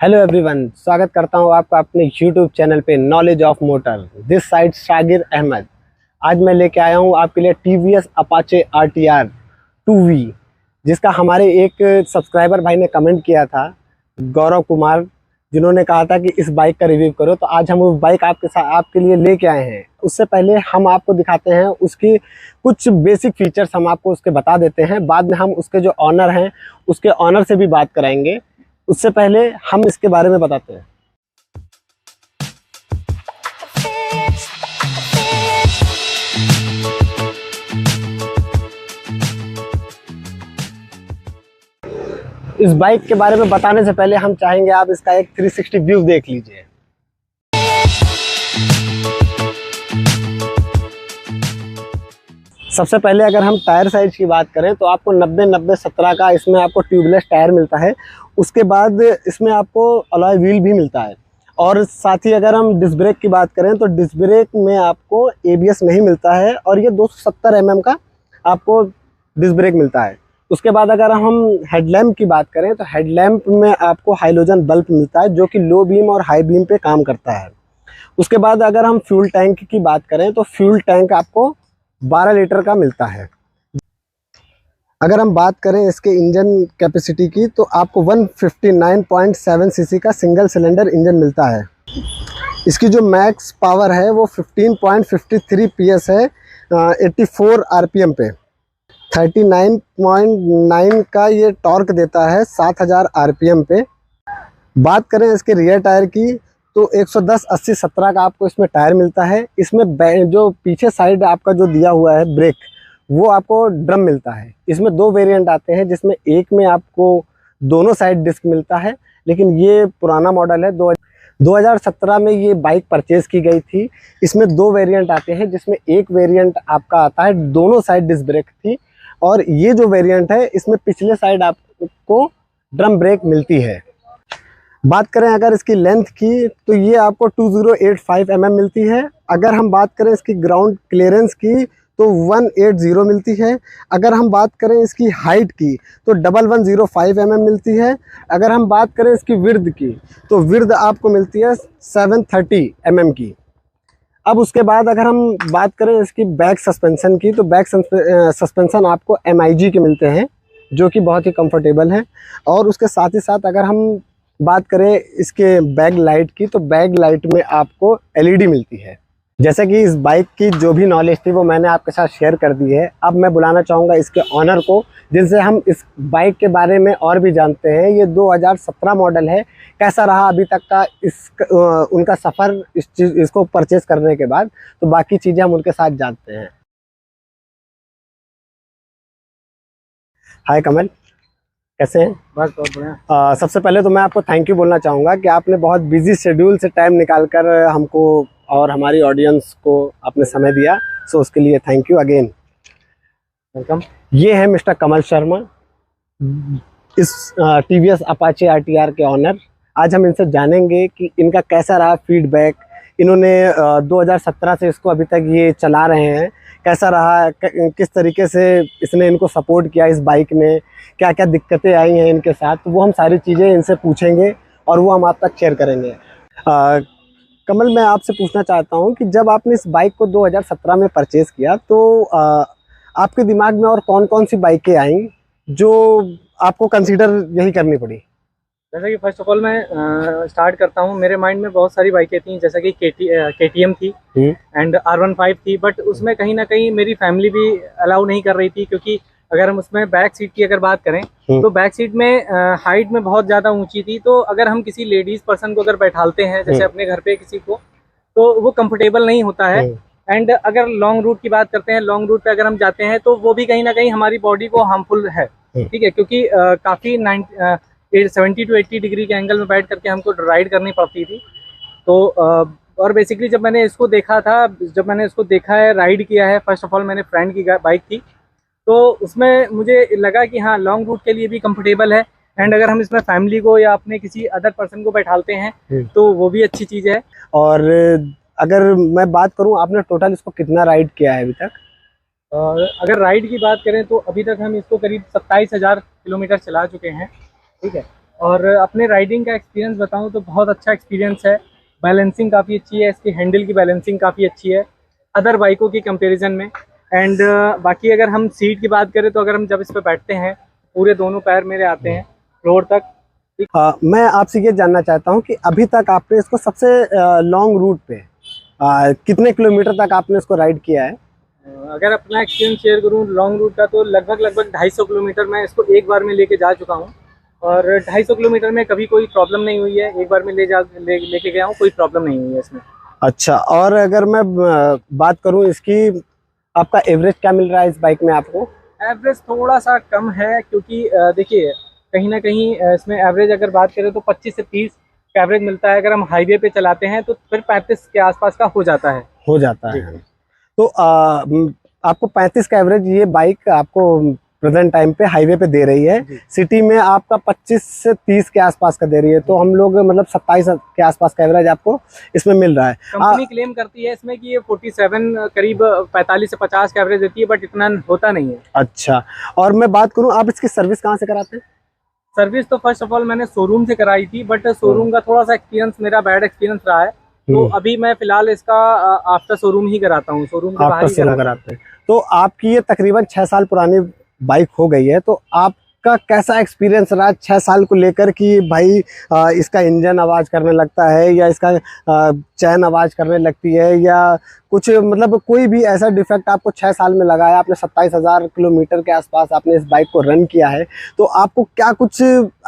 Hello everyone, स्वागत करता हूं आपका अपने यूट्यूब चैनल पे knowledge of motor. This side Shagir Ahmad. आज मैं लेके आया हूं आपके लिए टीवीएस अपाचे RTR 2V, जिसका हमारे एक सब्सक्राइबर भाई ने कमेंट किया था, गौरव कुमार, जिन्होंने कहा था कि इस बाइक का रिव्यू करो। तो आज हम उस बाइक आपके लिए लेके आए हैं। उससे पहले हम आपको दिखाते हैं उसकी कुछ बेसिक फीचर्स, हम आपको उसके बता देते हैं। बाद में हम उसके जो ऑनर हैं उसके ऑनर से भी बात कराएंगे। उससे पहले हम इसके बारे में बताते हैं। इस बाइक के बारे में बताने से पहले हम चाहेंगे आप इसका एक 360 व्यू देख लीजिए। सबसे पहले अगर हम टायर साइज की बात करें तो आपको 90-90-17 का इसमें आपको ट्यूबलेस टायर मिलता है। उसके बाद इसमें आपको अलॉय व्हील भी मिलता है। और साथ ही अगर हम डिस्क ब्रेक की बात करें तो डिस्क ब्रेक में आपको ABS नहीं मिलता है, और ये 270 mm का आपको डिस्क ब्रेक मिलता है। उसके बाद अगर हम हेडलैम्प की बात करें तो हेडलैम्प में आपको हाइलोजन बल्ब मिलता है, जो कि लो बीम और हाई बीम पे काम करता है। उसके बाद अगर हम फ्यूल टैंक की बात करें तो फ्यूल टैंक आपको 12 लीटर का मिलता है। अगर हम बात करें इसके इंजन कैपेसिटी की तो आपको 159.7 सीसी का सिंगल सिलेंडर इंजन मिलता है। इसकी जो मैक्स पावर है वो 15.53 PS है 84 RPM पे। 39.9 का ये टॉर्क देता है 7000 RPM पे। बात करें इसके रियर टायर की तो 110-80-17 का आपको इसमें टायर मिलता है। इसमें जो पीछे साइड आपका जो दिया हुआ है ब्रेक, वो आपको ड्रम मिलता है। इसमें दो वेरिएंट आते हैं, जिसमें एक में आपको दोनों साइड डिस्क मिलता है, लेकिन ये पुराना मॉडल है। 2017 में ये बाइक परचेज़ की गई थी। इसमें दो वेरिएंट आते हैं, जिसमें एक वेरिएंट आपका आता है दोनों साइड डिस्क ब्रेक थी, और ये जो वेरिएंट है इसमें पिछले साइड आपको ड्रम ब्रेक मिलती है। बात करें अगर इसकी लेंथ की तो ये आपको 2085 mm मिलती है। अगर हम बात करें इसकी ग्राउंड क्लियरेंस की तो 180 मिलती है। अगर हम बात करें इसकी हाइट की तो 1105 mm मिलती है। अगर हम बात करें इसकी विड्थ की तो विड्थ आपको मिलती है 730 mm की। अब उसके बाद अगर हम बात करें इसकी बैक सस्पेंशन की तो बैक सस्पेंशन आपको MIG के मिलते हैं, जो कि बहुत ही कंफर्टेबल है। और उसके साथ ही साथ अगर हम बात करें इसके बैक लाइट की तो बैक लाइट में आपको LED मिलती है। जैसे कि इस बाइक की जो भी नॉलेज थी वो मैंने आपके साथ शेयर कर दी है। अब मैं बुलाना चाहूँगा इसके ऑनर को, जिनसे हम इस बाइक के बारे में और भी जानते हैं। ये 2017 मॉडल है। कैसा रहा अभी तक का उनका सफ़र इसको परचेज़ करने के बाद, तो बाकी चीज़ें हम उनके साथ जानते हैं। हाय कमल, कैसे हैं? बस बहुत बढ़िया। सबसे पहले तो मैं आपको थैंक यू बोलना चाहूँगा कि आपने बहुत बिजी शेड्यूल से टाइम निकालकर हमको और हमारी ऑडियंस को आपने समय दिया। सो उसके लिए थैंक यू अगेन। वेलकम। ये है मिस्टर कमल शर्मा, इस TVS अपाचे RTR के ऑनर। आज हम इनसे जानेंगे कि इनका कैसा रहा फीडबैक। इन्होंने 2017 से इसको अभी तक ये चला रहे हैं, कैसा रहा, किस तरीके से इसने इनको सपोर्ट किया, इस बाइक में क्या क्या दिक्कतें आई हैं इनके साथ, तो वो हम सारी चीज़ें इनसे पूछेंगे और वो हम आप तक शेयर करेंगे। कमल, मैं आपसे पूछना चाहता हूँ कि जब आपने इस बाइक को 2017 में परचेज़ किया तो आपके दिमाग में और कौन कौन सी बाइकें आई जो आपको कंसीडर यही करनी पड़ी? जैसे कि फर्स्ट ऑफ ऑल मैं स्टार्ट करता हूँ। मेरे माइंड में बहुत सारी बाइकें थी, जैसे कि KTM थी एंड R15 थी, बट उसमें कहीं ना कहीं मेरी फैमिली भी अलाउ नहीं कर रही थी, क्योंकि अगर हम उसमें बैक सीट की अगर बात करें तो बैक सीट में हाइट में बहुत ज़्यादा ऊंची थी। तो अगर हम किसी लेडीज़ पर्सन को अगर बैठालते हैं, जैसे अपने घर पे किसी को, तो वो कंफर्टेबल नहीं होता है। एंड अगर लॉन्ग रूट की बात करते हैं, लॉन्ग रूट पे अगर हम जाते हैं तो वो भी कहीं ना कहीं हमारी बॉडी को हार्मफुल है, ठीक है, क्योंकि काफ़ी 70 to 80 डिग्री के एंगल में बैठ करके हमको राइड करनी पड़ती थी। तो और बेसिकली जब मैंने इसको देखा है, राइड किया है, फर्स्ट ऑफ ऑल मैंने फ्रेंड की बाइक थी, तो उसमें मुझे लगा कि हाँ, लॉन्ग रूट के लिए भी कंफर्टेबल है। एंड अगर हम इसमें फैमिली को या अपने किसी अदर पर्सन को बैठालते हैं तो वो भी अच्छी चीज़ है। और अगर मैं बात करूं, आपने टोटल इसको कितना राइड किया है अभी तक? अगर राइड की बात करें तो अभी तक हम इसको करीब 27,000 किलोमीटर चला चुके हैं, ठीक है। और अपने राइडिंग का एक्सपीरियंस बताऊं तो बहुत अच्छा एक्सपीरियंस है। बैलेंसिंग काफ़ी अच्छी है, इसकी हैंडल की बैलेंसिंग काफ़ी अच्छी है अदर बाइकों की कंपैरिजन में। एंड बाकी अगर हम सीट की बात करें तो अगर हम जब इस पर बैठते हैं पूरे दोनों पैर मेरे आते हैं फ्लोर तक। मैं आपसे ये जानना चाहता हूँ कि अभी तक आपने इसको सबसे लॉन्ग रूट पे कितने किलोमीटर तक आपने इसको राइड किया है? अगर अपना एक्सपीरियंस शेयर करूँ लॉन्ग रूट का तो लगभग 250 किलोमीटर मैं इसको एक बार में लेके जा चुका हूँ। और 250 किलोमीटर में कभी कोई प्रॉब्लम नहीं हुई है। एक बार में लेके गया हूँ, कोई प्रॉब्लम नहीं हुई है इसमें। अच्छा, और अगर मैं बात करूँ इसकी, आपका एवरेज क्या मिल रहा है इस बाइक में आपको? एवरेज थोड़ा सा कम है क्योंकि देखिए कहीं ना कहीं इसमें एवरेज अगर बात करें तो 25 से 30 का एवरेज मिलता है। अगर हम हाईवे पे चलाते हैं तो फिर 35 के आसपास का हो जाता है। हो जाता है। तो आपको 35 का एवरेज ये बाइक आपको प्रेजेंट टाइम पे हाईवे पे दे रही है, सिटी में आपका 25 से 30 के आसपास का दे रही है, तो हम लोग मतलब 27 के आसपास का एवरेज आपको इसमें मिल रहा है। कंपनी क्लेम करती है इसमें कि ये 47 करीब 45 से 50 का एवरेज देती है, बट इतना होता नहीं है। अच्छा, और मैं बात करूं आप इसकी सर्विस कहाँ से कराते हैं? सर्विस तो फर्स्ट ऑफ ऑल मैंने शोरूम से कराई थी, बट शोरूम का थोड़ा सा एक्सपीरियंस मेरा बैड एक्सपीरियंस रहा है, तो अभी मैं फिलहाल इसका आफ्टर शोरूम ही कराता हूँ। शोरूम के बाहर ही कराते हैं। तो आपकी ये तकरीबन 6 साल पुरानी बाइक हो गई है, तो आपका कैसा एक्सपीरियंस रहा 6 साल को लेकर कि भाई इसका इंजन आवाज़ करने लगता है या इसका चैन आवाज़ करने लगती है, या कुछ मतलब कोई भी ऐसा डिफेक्ट आपको 6 साल में लगाया, आपने 27,000 किलोमीटर के आसपास आपने इस बाइक को रन किया है, तो आपको क्या कुछ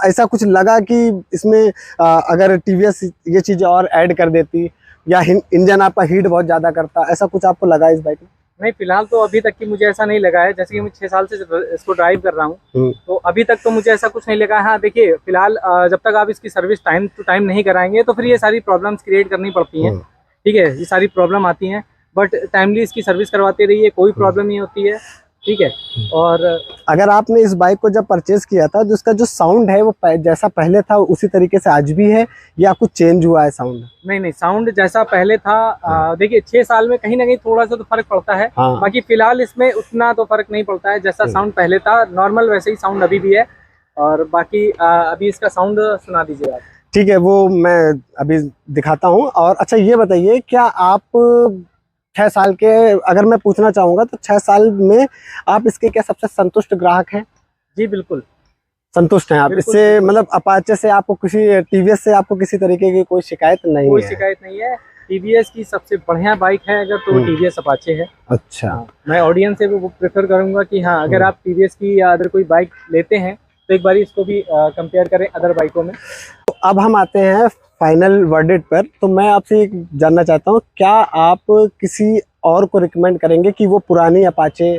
ऐसा कुछ लगा कि इसमें अगर टीवीएस ये चीज़ और ऐड कर देती, या इंजन आपका हीट बहुत ज़्यादा करता, ऐसा कुछ आपको लगा इस बाइक में? नहीं, फिलहाल तो अभी तक की मुझे ऐसा नहीं लगा है। जैसे कि मैं 6 साल से इसको ड्राइव कर रहा हूँ, तो अभी तक तो मुझे ऐसा कुछ नहीं लगा है। हाँ देखिए, फिलहाल जब तक आप इसकी सर्विस टाइम टू टाइम नहीं कराएंगे तो फिर ये सारी प्रॉब्लम्स क्रिएट करनी पड़ती हैं। ठीक है, ये सारी प्रॉब्लम आती हैं, बट टाइमली इसकी सर्विस करवाते रहिए, कोई प्रॉब्लम नहीं होती है। ठीक है। और अगर आपने इस बाइक को जब परचेज किया था तो उसका जो साउंड है वो जैसा पहले था उसी तरीके से आज भी है, या कुछ चेंज हुआ है साउंड? नहीं, साउंड जैसा पहले था। देखिए 6 साल में कहीं ना कहीं थोड़ा सा तो फर्क पड़ता है। बाकी फिलहाल इसमें उतना तो फर्क नहीं पड़ता है। जैसा साउंड पहले था नॉर्मल, वैसे ही साउंड अभी भी है। और बाकी अभी इसका साउंड सुना दीजिए आप। ठीक है, वो मैं अभी दिखाता हूँ। और अच्छा ये बताइए, क्या आप 6 साल के, अगर मैं पूछना चाहूँगा तो 6 साल में आप इसके क्या सबसे संतुष्ट ग्राहक हैं? जी बिल्कुल संतुष्ट हैं आप इससे, मतलब अपाचे से आपको किसी, टीवीएस से आपको किसी तरीके की कोई शिकायत नहीं है? कोई शिकायत नहीं है। टीवीएस की सबसे बढ़िया बाइक है अगर तो टीवीएस अपाचे है। अच्छा, मैं ऑडियंस से वो प्रेफर करूंगा कि हाँ, अगर आप टीवीएस की या अदर कोई बाइक लेते हैं तो एक बार इसको भी कंपेयर करें अदर बाइकों में। तो अब हम आते हैं फाइनल वर्डिक्ट पर। तो मैं आपसे जानना चाहता हूँ, क्या आप किसी और को रिकमेंड करेंगे कि वो पुरानी अपाचे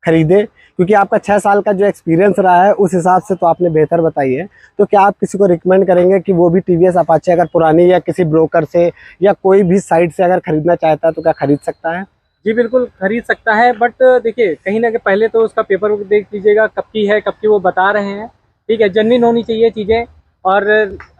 खरीदे? क्योंकि आपका 6 साल का जो एक्सपीरियंस रहा है उस हिसाब से तो आपने बेहतर बताई है, तो क्या आप किसी को रिकमेंड करेंगे कि वो भी टीवीएस अपाचे अगर पुरानी या किसी ब्रोकर से या कोई भी साइट से अगर खरीदना चाहता है तो क्या खरीद सकता है? जी बिल्कुल खरीद सकता है, बट देखिए कहीं ना कहीं पहले तो उसका पेपर देख लीजिएगा, कब की है, कब की वो बता रहे हैं। ठीक है, जेन्युइन होनी चाहिए चीज़ें। और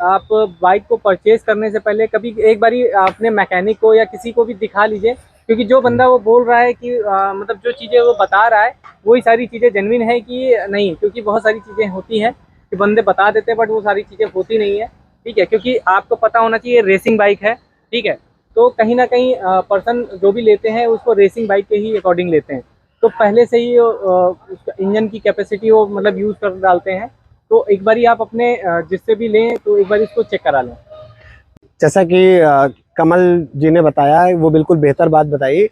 आप बाइक को परचेज करने से पहले कभी एक बारी अपने मैकेनिक को या किसी को भी दिखा लीजिए, क्योंकि जो बंदा वो बोल रहा है कि मतलब जो चीज़ें वो बता रहा है वही सारी चीज़ें जेन्युइन है कि नहीं। क्योंकि बहुत सारी चीज़ें होती हैं कि बंदे बता देते हैं बट वो सारी चीज़ें होती नहीं है। ठीक है, क्योंकि आपको पता होना चाहिए रेसिंग बाइक है। ठीक है, तो कहीं ना कहीं पर्सन जो भी लेते हैं उसको रेसिंग बाइक के ही अकॉर्डिंग लेते हैं, तो पहले से ही इंजन की कैपेसिटी वो मतलब यूज़ कर डालते हैं। तो एक बारी आप अपने जिससे भी लें तो एक बार इसको चेक करा लें। जैसा कि कमल जी ने बताया, वो बिल्कुल बेहतर बात बताई।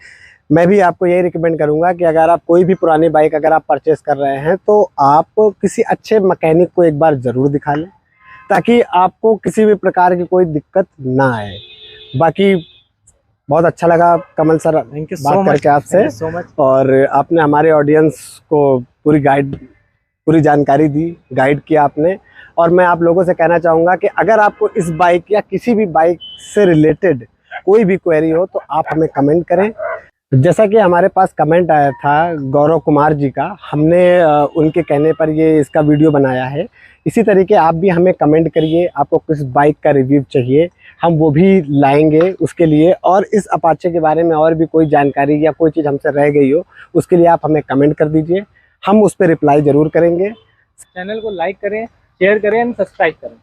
मैं भी आपको यही रिकमेंड करूंगा कि अगर आप कोई भी पुरानी बाइक अगर आप परचेस कर रहे हैं तो आप किसी अच्छे मैकेनिक को एक बार ज़रूर दिखा लें, ताकि आपको किसी भी प्रकार की कोई दिक्कत ना आए। बाकी बहुत अच्छा लगा कमल सर बात करके आपसे, और आपने हमारे ऑडियंस को पूरी जानकारी दी, गाइड किया आपने। और मैं आप लोगों से कहना चाहूँगा कि अगर आपको इस बाइक या किसी भी बाइक से रिलेटेड कोई भी क्वेरी हो तो आप हमें कमेंट करें। जैसा कि हमारे पास कमेंट आया था गौरव कुमार जी का, हमने उनके कहने पर ये इसका वीडियो बनाया है। इसी तरीके आप भी हमें कमेंट करिए, आपको किस बाइक का रिव्यू चाहिए, हम वो भी लाएंगे उसके लिए। और इस अपाचे के बारे में और भी कोई जानकारी या कोई चीज़ हमसे रह गई हो उसके लिए आप हमें कमेंट कर दीजिए, हम उस पर रिप्लाई ज़रूर करेंगे। चैनल को लाइक करें, शेयर करें एंड सब्सक्राइब करें।